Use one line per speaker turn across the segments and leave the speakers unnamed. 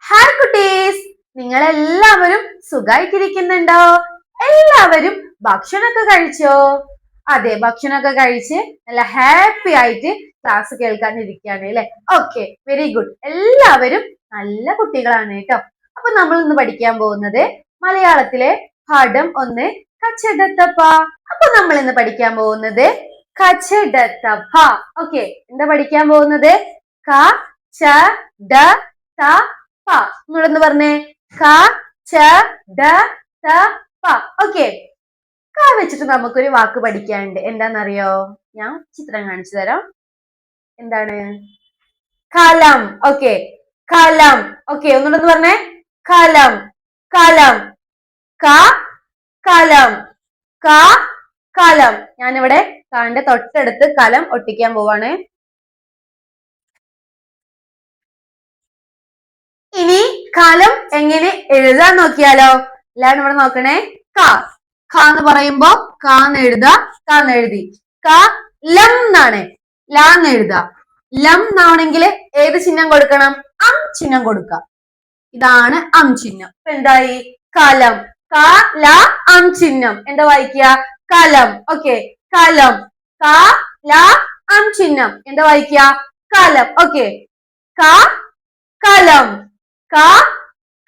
Hi കുട്ടീസ്, നിങ്ങൾ എല്ലാവരും സുഖായിട്ടിരിക്കുന്നുണ്ടോ? എല്ലാവരും ഭക്ഷണമൊക്കെ കഴിച്ചോ? അതെ, ഭക്ഷണമൊക്കെ കഴിച്ച് നല്ല ഹാപ്പി ആയിട്ട് ക്ലാസ് കേൾക്കാൻ ഇരിക്കുകയാണ് അല്ലെ? Okay, very good. എല്ലാവരും നല്ല കുട്ടികളാണ് കേട്ടോ. അപ്പൊ നമ്മൾ ഇന്ന് പഠിക്കാൻ പോകുന്നത് മലയാളത്തിലെ പാഠം 1 കച്ചടത്തപ്പ. അപ്പൊ നമ്മൾ ഇന്ന് പഠിക്കാൻ പോകുന്നത് കച്ചടത്തപ്പ. ഓക്കെ, എന്താ പഠിക്കാൻ പോകുന്നത്? ക ച ഡ ത പ. നിങ്ങളൊന്ന് പറഞ്ഞേ, ക ച ഡ ത പ. ഓക്കെ, ക വെച്ചിട്ട് നമുക്കൊരു വാക്ക് പഠിക്കാനുണ്ട്. എന്താണെന്നറിയോ? ഞാൻ ചിത്രം കാണിച്ചു തരാം. എന്താണ്? കലം. ഓക്കെ, കലം. ഓക്കെ, ഒന്നുകൂടെ പറഞ്ഞേ, കലം. കലം. ക കലം. ക കലം. ഞാനിവിടെ കാന്റെ തൊട്ടടുത്ത് കലം ഒട്ടിക്കാൻ പോവാണ്. ഇനി കലം എങ്ങനെ എഴുതാൻ നോക്കിയാലോ? എല്ലാവരും ഇവിടെ നോക്കണേ. ക ഖ എന്ന് പറയുമ്പോ കാന്ന് എഴുതാ, കാന്ന് എഴുതി. ക ലം എന്നാണ്, ലാന്ന് എഴുതാ. ലം എന്നാണെങ്കിൽ ഏത് ചിഹ്നം കൊടുക്കണം? അം ചിഹ്നം കൊടുക്കുക. ഇതാണ് അം ചിഹ്നം. ഇപ്പൊ എന്തായി? കലം. ക ല അം ചിഹ്നം. എന്താ വായിക്കുക? കലം. ഓക്കെ, കലം. ക ല അം ചിഹ്നം. എന്താ വായിക്കുക? കലം. ഓക്കെ, ക കലം. ക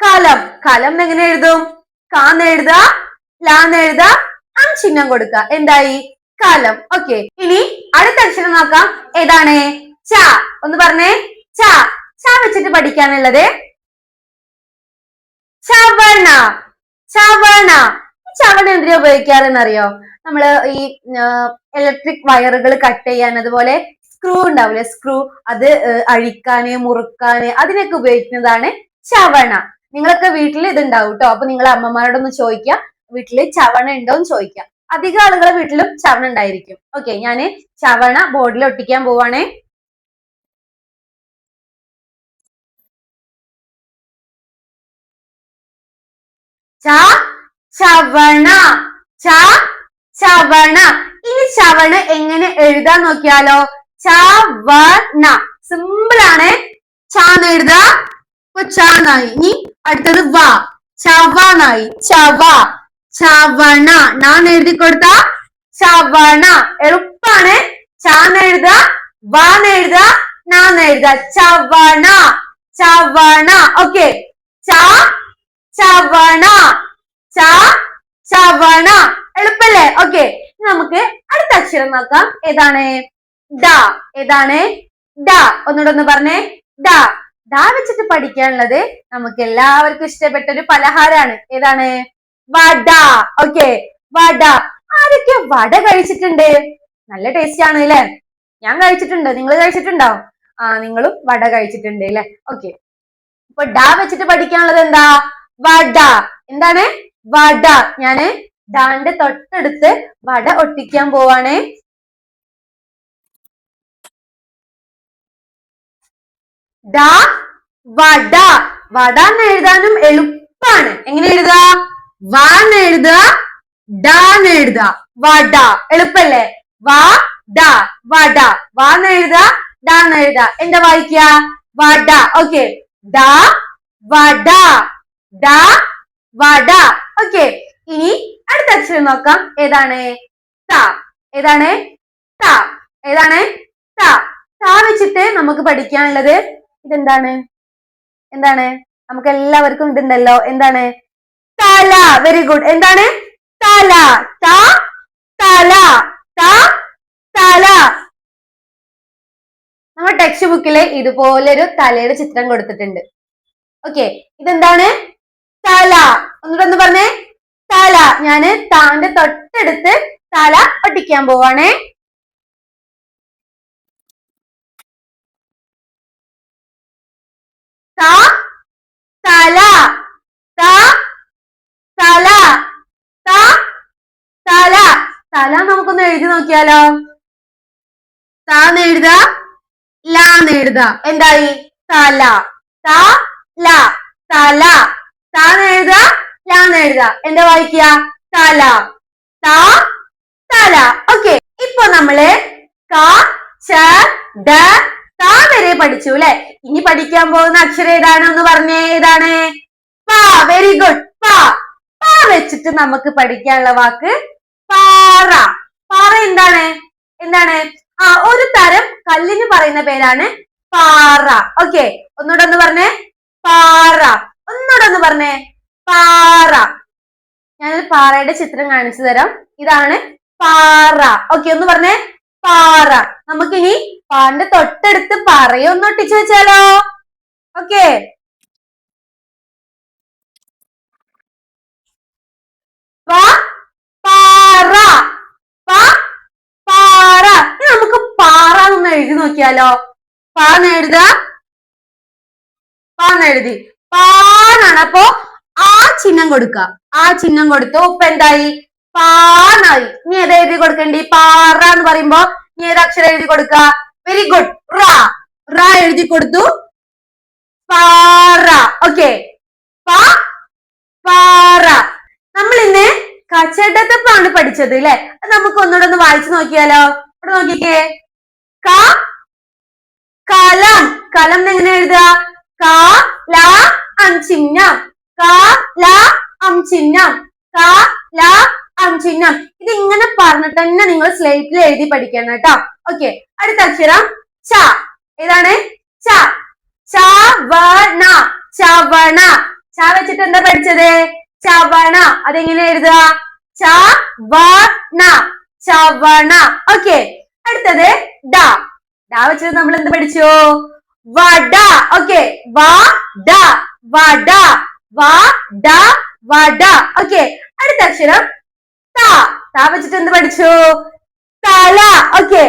കലം. കലം എങ്ങനെ എഴുതും? കാന്ന് എഴുതാ, ലാന്ന് എഴുതാ, അം ചിഹ്നം കൊടുക്കുക. എന്തായി? കലം. ഓക്കെ, ഇനി അടുത്ത അക്ഷരം നോക്കാം. ഏതാണ്? ച. ഒന്ന് പറഞ്ഞേ, ച. ച വെച്ചിട്ട് പഠിക്കാനുള്ളത് ചവണ. ചവണ. ചവണ എന്തിനാ ഉപയോഗിക്കാറെന്ന് അറിയോ? നമ്മള് ഈ ഇലക്ട്രിക് വയറുകൾ കട്ട് ചെയ്യാൻ, അതുപോലെ സ്ക്രൂ ഉണ്ടാവില്ലേ, സ്ക്രൂ, അത് അഴിക്കാന്, മുറുക്കാന്, അതിനൊക്കെ ഉപയോഗിക്കുന്നതാണ് ചവണ. നിങ്ങളൊക്കെ വീട്ടിൽ ഇത് ഉണ്ടാവും കേട്ടോ. അപ്പൊ നിങ്ങൾ അമ്മമാരോടൊന്ന് ചോദിക്കുക, വീട്ടില് ചവണ ഉണ്ടോന്ന് ചോദിക്കുക. അധികം ആളുകളുടെ വീട്ടിലും ചവണ ഉണ്ടായിരിക്കും. ഓക്കെ, ഞാന് ചവണ ബോർഡിൽ ഒട്ടിക്കാൻ പോവാണേ. ച ചവണ. ച ചവണ. ഇനി ചവണ എങ്ങനെ എഴുതാൻ നോക്കിയാലോ? ചവണ. സിമ്പിൾ ആണ്. ചാന്ന് എഴുതാ, ഇപ്പൊ ചാന്നായി. ഇനി അടുത്തത് വ. ചവണായി. ചവ. ചവണ. നാന്ന് എഴുതി കൊടുത്ത ചവണ. എളുപ്പാണ്. ചാന്ന് എഴുതാ, വാന്ന് എഴുതാ, നാന്ന് എഴുതാ. ചവണ. ചവണ. ഓക്കെ, ച ചവണ. ച ചവണ. എളുപ്പല്ലേ? ഓക്കെ, നമുക്ക് അടുത്ത അക്ഷരം നോക്കാം. ഏതാണ്? ഡ. ഏതാണ്? ഡ. ഒന്നുകൂടെ ഒന്ന് പറഞ്ഞേ, ഡ. ഡ വെച്ചിട്ട് പഠിക്കാനുള്ളത് നമുക്ക് എല്ലാവർക്കും ഇഷ്ടപ്പെട്ട ഒരു പലഹാരമാണ്. ഏതാണ്? വട. ഓക്കെ, വട. ആരൊക്കെ വട കഴിച്ചിട്ടുണ്ട്? നല്ല ടേസ്റ്റ് ആണ് അല്ലേ? ഞാൻ കഴിച്ചിട്ടുണ്ട്. നിങ്ങൾ കഴിച്ചിട്ടുണ്ടോ? നിങ്ങളും വട കഴിച്ചിട്ടുണ്ട് അല്ലെ? ഓക്കെ, അപ്പൊ ഡ വെച്ചിട്ട് പഠിക്കാനുള്ളത് എന്താ? വട. എന്താണ്? വട. ഞാന് ഡാന്റെ തൊട്ടടുത്ത് വട ഒട്ടിക്കാൻ പോവാണ്. ഡ വട. വട എന്ന് എഴുതാനും എളുപ്പാണ്. എങ്ങനെ എഴുതാ? വാന്ന് എഴുതാ, ഡാന്ന് എഴുതാ. വട. എളുപ്പല്ലേ? വട. വട. വാന്ന് എഴുതാ, ഡാന്ന് എഴുതാ. എന്താ വായിക്കുക? വട. ഓക്കെ, ഡ വട. ഡ വട. ഓക്കെ, ഇനി അടുത്ത അക്ഷരം നോക്കാം. ഏതാണ്? ത. ഏതാണ്? ത. ഏതാണ്? ത. ത വെച്ചിട്ട് നമുക്ക് പഠിക്കാനുള്ളത് ഇതെന്താണ്? എന്താണ്? നമുക്ക് എല്ലാവർക്കും ഇതുണ്ടല്ലോ. എന്താണ്? തല. Very good. എന്താണ്? തല. ത തല. ത തല. നമ്മുടെ ടെക്സ്റ്റ് ബുക്കില് ഇതുപോലൊരു തലയുടെ ചിത്രം കൊടുത്തിട്ടുണ്ട്. ഓക്കെ, ഇതെന്താണ്? തല. ഒന്നുകൂടെ പറഞ്ഞേ, തല. ഞാന് താന്റെ തൊട്ടടുത്ത് തല ഒട്ടിക്കാൻ പോവാണേ. ത തല. ത തല. ത തല. തല നമുക്കൊന്ന് എഴുതി നോക്കിയാലോ? താന്ന് എഴുതാ, ലാന്ന് എഴുതാ. എന്തായി? തല. ത ല. തല. താന്ന് എഴുതാ, ലാന്ന് എഴുതാ. എന്താ വായിക്കുക? തല. ത തല. ഓക്കെ, ഇപ്പൊ നമ്മള് ക ച ഡ താ വരെ പഠിച്ചു അല്ലെ. ഇനി പഠിക്കാൻ പോകുന്ന അക്ഷരം ഏതാണ് എന്ന് പറഞ്ഞേ, ഏതാണ്? പാ. Very good. പാ. പാ വെച്ചിട്ട് നമുക്ക് പഠിക്കാനുള്ള വാക്ക് പാറ. പാറ എന്താണ്? എന്താണ്? ഒരു തരം കല്ലിന് പറയുന്ന പേരാണ് പാറ. ഓക്കെ, ഒന്നുകൂടെ ഒന്ന് പറഞ്ഞേ, പാറ. ഒന്നുകൂടെ ഒന്ന് പറഞ്ഞേ, പാറ. ഞാനൊരു പാറയുടെ ചിത്രം കാണിച്ചു തരാം. ഇതാണ് പാറ. ഓക്കെ, ഒന്ന് പറഞ്ഞേ, പാറ. നമുക്കിനി പാറിന്റെ തൊട്ടടുത്ത് പറയൊന്ന് ഒട്ടിച്ചു വെച്ചാലോ? ഓക്കെ, പാറ. പാറ. ഇനി നമുക്ക് പാറ എന്നൊന്ന് എഴുതി നോക്കിയാലോ? പാന്ന് എഴുതാ, പാന്ന് എഴുതി, പാന്നാണ്. അപ്പൊ ആ ചിഹ്നം കൊടുക്ക. ആ ചിഹ്നം കൊടുത്തു. ഇപ്പൊ എന്തായി? പാന്നായി. ഇനി ഏതാ എഴുതി കൊടുക്കേണ്ടി? പാറ എന്ന് പറയുമ്പോ ഇനി ഏത് അക്ഷരം എഴുതി കൊടുക്ക? Very good. റാ. റാ എഴുതി കൊടുത്തു. പാറ. ഓക്കെ, പാറ. നമ്മൾ ഇന്ന് കച്ചടത്തപ്പാണ് പഠിച്ചത് അല്ലെ. അത് നമുക്ക് ഒന്നുകൂടെ ഒന്ന് വായിച്ചു നോക്കിയാലോ? ഇവിടെ നോക്കിക്കേ. കലം. കലം എങ്ങനെ എഴുതുക? ക ല അം ചിഹ്നം. ക ല അം ചിഹ്നം. ക ല അം ചിഹ്നം. ഇത് ഇങ്ങനെ പറഞ്ഞിട്ട് തന്നെ നിങ്ങൾ സ്ലേറ്റിൽ എഴുതി പഠിക്കണം കേട്ടോ. ഓക്കെ, അടുത്ത അക്ഷരം ച. ഏതാണ്? ച. ചവണ. ചവണ. ച വെച്ചിട്ട് എന്താ പഠിച്ചത്? ചവണ. അതെങ്ങനെ എഴുതുക? ചവണ. ചവണ. ഓക്കെ, അടുത്തത് ഡ. ഡ വെച്ചത് നമ്മൾ എന്ത് പഠിച്ചു? വട. ഓക്കെ, വട. വട. വട. വട. ഓക്കെ, അടുത്ത അക്ഷരം ത. ത വെച്ചിട്ട് എന്ത് പഠിച്ചു? തല. ഓക്കെ,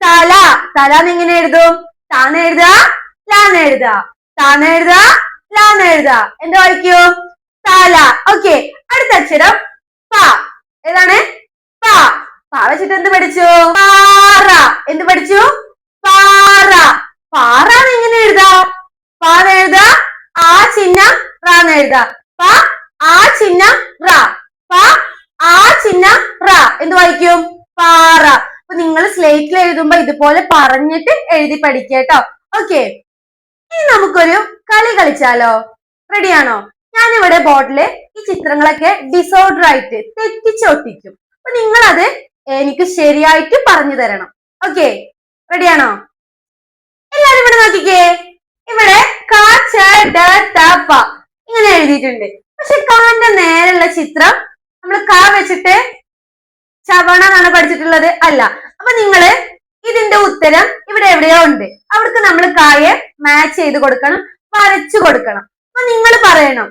തല. തല എങ്ങനെ എഴുതും? താന്ന് എഴുതുക, ലാന്ന് എഴുതുക. താന്ന് എഴുതുക, ലാന്ന് എഴുതുക. എന്താ വായിക്കും? തല. ഓക്കെ, അടുത്ത അക്ഷരം പ. ഏതാണ്? പ. പ വെച്ചിട്ട് എന്ത് പഠിച്ചു? പാറ. എന്ത് പഠിച്ചു? പാറ. പാറ എങ്ങനെ എഴുതാ? പാന്ന് എഴുതാ, ആ ചിഹ്നം റാന്ന് എഴുതാ. പ ആ ചിഹ്നം റ. പ ആ ചിഹ്നം റ. എന്ത് വായിക്കും? പാറ. അപ്പൊ നിങ്ങൾ സ്ലേറ്റിൽ എഴുതുമ്പോ ഇതുപോലെ പറഞ്ഞിട്ട് എഴുതി പഠിക്കുക കേട്ടോ. ഓക്കെ, ഇനി നമുക്കൊരു കളി കളിച്ചാലോ? റെഡിയാണോ? ഞാനിവിടെ ബോർഡില് ഈ ചിത്രങ്ങളൊക്കെ ഡിസോർഡർ ആയിട്ട് തെറ്റിച്ചൊട്ടിക്കും. അപ്പൊ നിങ്ങൾ അത് എനിക്ക് ശരിയായിട്ട് പറഞ്ഞു തരണം. ഓക്കെ, റെഡിയാണോ? എല്ലാരും ഇവിടെ നോക്കിക്കേ. ഇവിടെ ക ച ഡ ത പ ഇങ്ങനെ എഴുതിയിട്ടുണ്ട്. പക്ഷെ കാന്റെ നേരെയുള്ള ചിത്രം നമ്മൾ ക വെച്ചിട്ട് ചവണ എന്നാണ് പഠിച്ചിട്ടുള്ളത്. അല്ല. അപ്പൊ നിങ്ങള് ഇതിന്റെ ഉത്തരം ഇവിടെ എവിടെയോ ഉണ്ട്. അവർക്ക് നമ്മൾ കായെ മാച്ച് ചെയ്ത് കൊടുക്കണം, വരച്ചു കൊടുക്കണം. അപ്പൊ നിങ്ങൾ പറയണം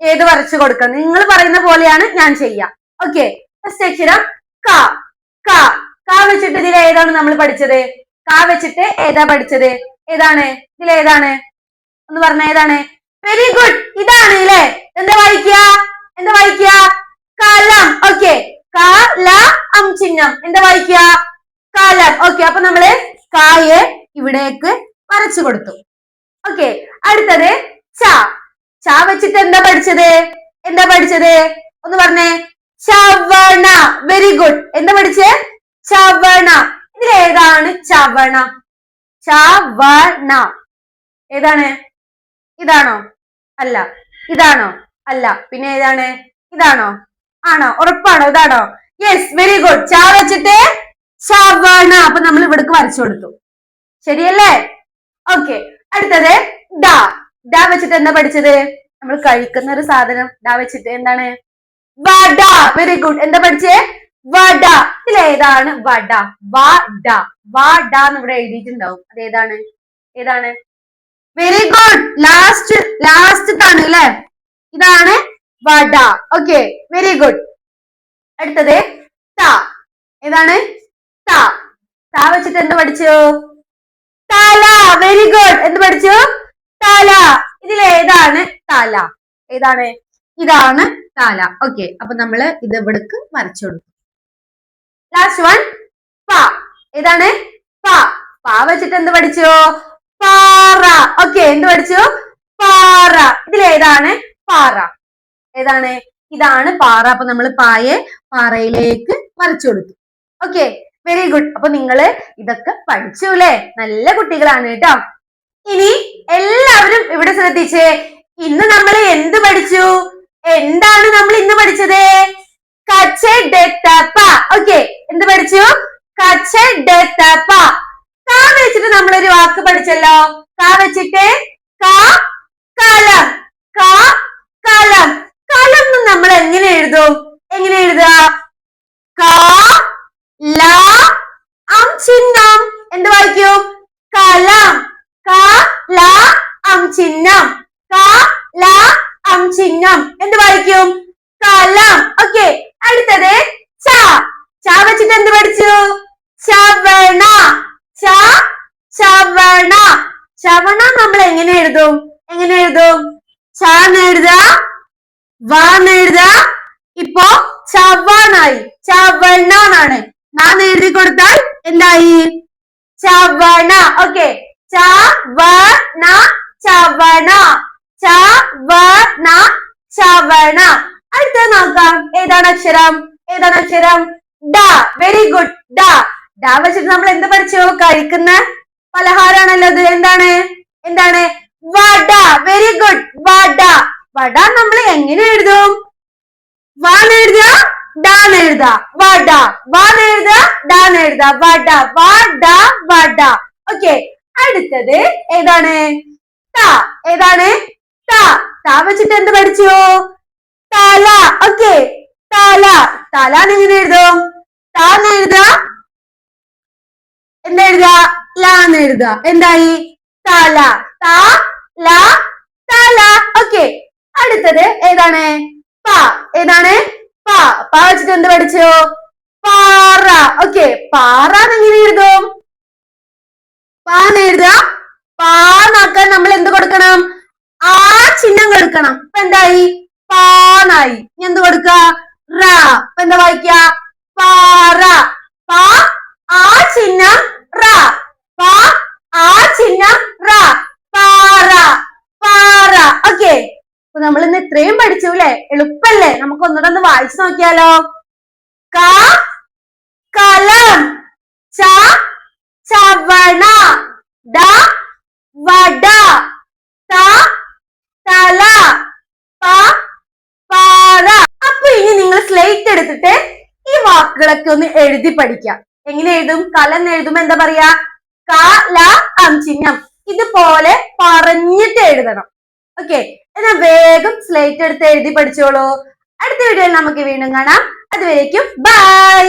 ഏത് വരച്ചു കൊടുക്കണം. നിങ്ങൾ പറയുന്ന പോലെയാണ് ഞാൻ ചെയ്യാം. ഓക്കെ, ഫസ്റ്റ് അക്ഷരം ക. ക. ക വെച്ചിട്ട് ഇതിൽ ഏതാണ് നമ്മൾ പഠിച്ചത്? ക വെച്ചിട്ട് ഏതാ പഠിച്ചത്? ഏതാണ്? ഇതിൽ ഏതാണ്? ഒന്ന് പറഞ്ഞ ഏതാണ്? Very good. ഇതാണ് അല്ലേ? എന്താ വായിക്കുക? എന്താ വായിക്കുക? കലം. ഓക്കെ, ക ല അം ചിഹ്നം. എന്താ വായിക്കുക? കലം. ഓക്കെ, അപ്പൊ നമ്മള് കായെ ഇവിടേക്ക് വരച്ചു കൊടുത്തു. ഓക്കെ, അടുത്തത് ച. ച വെച്ചിട്ട് എന്താ പഠിച്ചത്? എന്താ പഠിച്ചത്? ഒന്ന് പറഞ്ഞേ. ചവണ. Very good. എന്താ പഠിച്ചേ? ചവണ. ഇതിൽ ഏതാണ് ചവണ? ചവണ ഏതാണ്? ഇതാണോ? അല്ല. ഇതാണോ? അല്ല. പിന്നെ ഏതാണ്? ഇതാണോ? ആണോ? ഉറപ്പാണോ? ഇതാണോ? Yes, very good. ച വെച്ചിട്ട് ചവണ. അപ്പൊ നമ്മൾ ഇവിടേക്ക് വരച്ചു കൊടുത്തു. ശരിയല്ലേ? ഓക്കെ, അടുത്തത് ഡ. ഡ വെച്ചിട്ട് എന്താ പഠിച്ചത്? നമ്മൾ കഴിക്കുന്ന ഒരു സാധനം ഡ വെച്ചിട്ട് എന്താണ്? വട. Very good. എന്താ പഠിച്ചേ? വട. ഇതിലേതാണ് വട? വട. വട എന്ന് ഇവിടെ എഴുതിയിട്ടുണ്ടാവും. അത് ഏതാണ്? ഏതാണ്? Very good. ലാസ്റ്റ് ആണ് അല്ലെ? ഇതാണ് വട. Okay, very good. അടുത്തത് ത. ഏതാണ്? ത. ത വെച്ചിട്ട് എന്ത് പഠിച്ചു? തല. Very good. എന്ത് പഠിച്ചു? തല. ഇതിൽ ഏതാണ് തല? ഏതാണ്? ഇതാണ് തല. ഓക്കെ, അപ്പൊ നമ്മള് ഇത് ഇവിടേക്ക് വരച്ചു കൊടുക്കും. ലാസ്റ്റ് വൺ പ. ഏതാണ്? പ. പ വെച്ചിട്ട് എന്ത് പഠിച്ചു? പാറ. ഓക്കെ, എന്ത് പഠിച്ചു? പാറ. ഇതിൽ ഏതാണ് പാറ? ഏതാണ്? ഇതാണ് പാറ. അപ്പൊ നമ്മൾ പായെ പാറയിലേക്ക് വരച്ചു കൊടുത്തു. Okay, very good. അപ്പൊ നിങ്ങള് ഇതൊക്കെ പഠിച്ചു അല്ലെ? നല്ല കുട്ടികളാണ് കേട്ടോ. ഇനി എല്ലാവരും ഇവിടെ ശ്രദ്ധിച്ചേ. ഇന്ന് നമ്മൾ എന്ത് പഠിച്ചു? എന്താണ് നമ്മൾ ഇന്ന് പഠിച്ചത്? കച്ചെടത്തപ്പ. ഓക്കെ, എന്ത് പഠിച്ചു? കച്ചെടത്തപ്പ. കാ വെച്ചിട്ട് നമ്മളൊരു വാക്ക് പഠിച്ചല്ലോ. കാ വെച്ചിട്ട് കലം. കലം. കലം നമ്മൾ എങ്ങനെ എഴുതും? എങ്ങനെ എഴുതുക? ചിഹ്നം. എന്ത് വായിക്കും? കലം. ചിഹ്നം. ചിഹ്നം. എന്ത് വായിക്കും? കലം. ഓക്കെ, അടുത്തത് ച വെച്ചിട്ട് എന്ത് പഠിച്ചു? ചവണ. ചവണ. ചവണ നമ്മൾ എങ്ങനെ എഴുതും? എങ്ങനെ എഴുതും? ചാന്ന് എഴുതാ, വാന്ന് എഴുതാ. ഇപ്പൊ ചവണായി. ചവണാണ്. നാന്ന് എഴുതി കൊടുത്താൽ എന്തായി? ചവണ. ഓക്കെ, ചവണ. ചവണ. ചവണ. ചവണ. അടുത്തത് നോക്കാം. ഏതാണ് അക്ഷരം? ഏതാണ് അക്ഷരം? ഡ. Very good. ഡ വെച്ചിട്ട് നമ്മൾ എന്ത് പഠിച്ചു? കഴിക്കുന്ന പലഹാരാണല്ലോ ഇത്. എന്താണ്? എന്താണ്? വട. Very good. വട. വട നമ്മൾ എങ്ങനെ എഴുതും? വാന്ന് എഴുതുക, ഡാന്ന് എഴുതുക. വട. വാന്ന് എഴുതുക, ഡാന്ന് എഴുതുക. വട. വട. ഓക്കെ, അടുത്തത് ഏതാണ്? ത. ഏതാണ്? ത വെച്ചിട്ട് എന്ത് പഠിച്ചു? തല. ഓക്കെ, തല. തല എങ്ങനെ എഴുതും? താന്ന് എഴുതുക, എന്തെഴുതുക? ലാന്ന് എഴുതുക. എന്തായി? തല. തല. ഓക്കെ, അടുത്തത് ഏതാണ്? പ. ഏതാണ്? പ വെച്ചിട്ട് എന്ത് പഠിച്ചു? പാറ. ഓക്കെ, പാറ എങ്ങനെ എഴുതും? പാന്ന് എഴുതുക. പാന്നാക്കാൻ നമ്മൾ എന്ത് കൊടുക്കണം? ആ ചിഹ്നം കൊടുക്കണം. ഇപ്പൊ എന്തായി? പാന്നായി. എന്ത് കൊടുക്ക? റ. ഇപ്പൊ എന്താ വായിക്ക? പാറ. ആ ചിഹ്നം റ. ആ ചിഹ്നം റ. പാറ. ഓക്കെ, അപ്പൊ നമ്മൾ ഇന്ന് ഇത്രയും പഠിച്ചു അല്ലെ? എളുപ്പല്ലേ? നമുക്ക് ഒന്നുകൂടെ ഒന്ന് വായിച്ചു നോക്കിയാലോ? കലം. ചവണ. വട. തല. പാറ. അപ്പൊ ഇനി നിങ്ങൾ സ്ലേറ്റ് എടുത്തിട്ട് ഈ വാക്കുകളൊക്കെ ഒന്ന് എഴുതി പഠിക്കാം. എങ്ങനെ എഴുതും? കലം എഴുതുമ്പോ എന്താ പറയാ? ചിഹ്നം. ഇതുപോലെ പറഞ്ഞിട്ട് എഴുതണം. ഓക്കെ, എന്നാ വേഗം സ്ലേറ്റ് എടുത്ത് എഴുതി പഠിച്ചോളൂ. അടുത്ത വീഡിയോയിൽ നമുക്ക് വീണ്ടും കാണാം. അതുവരേക്കും ബൈ.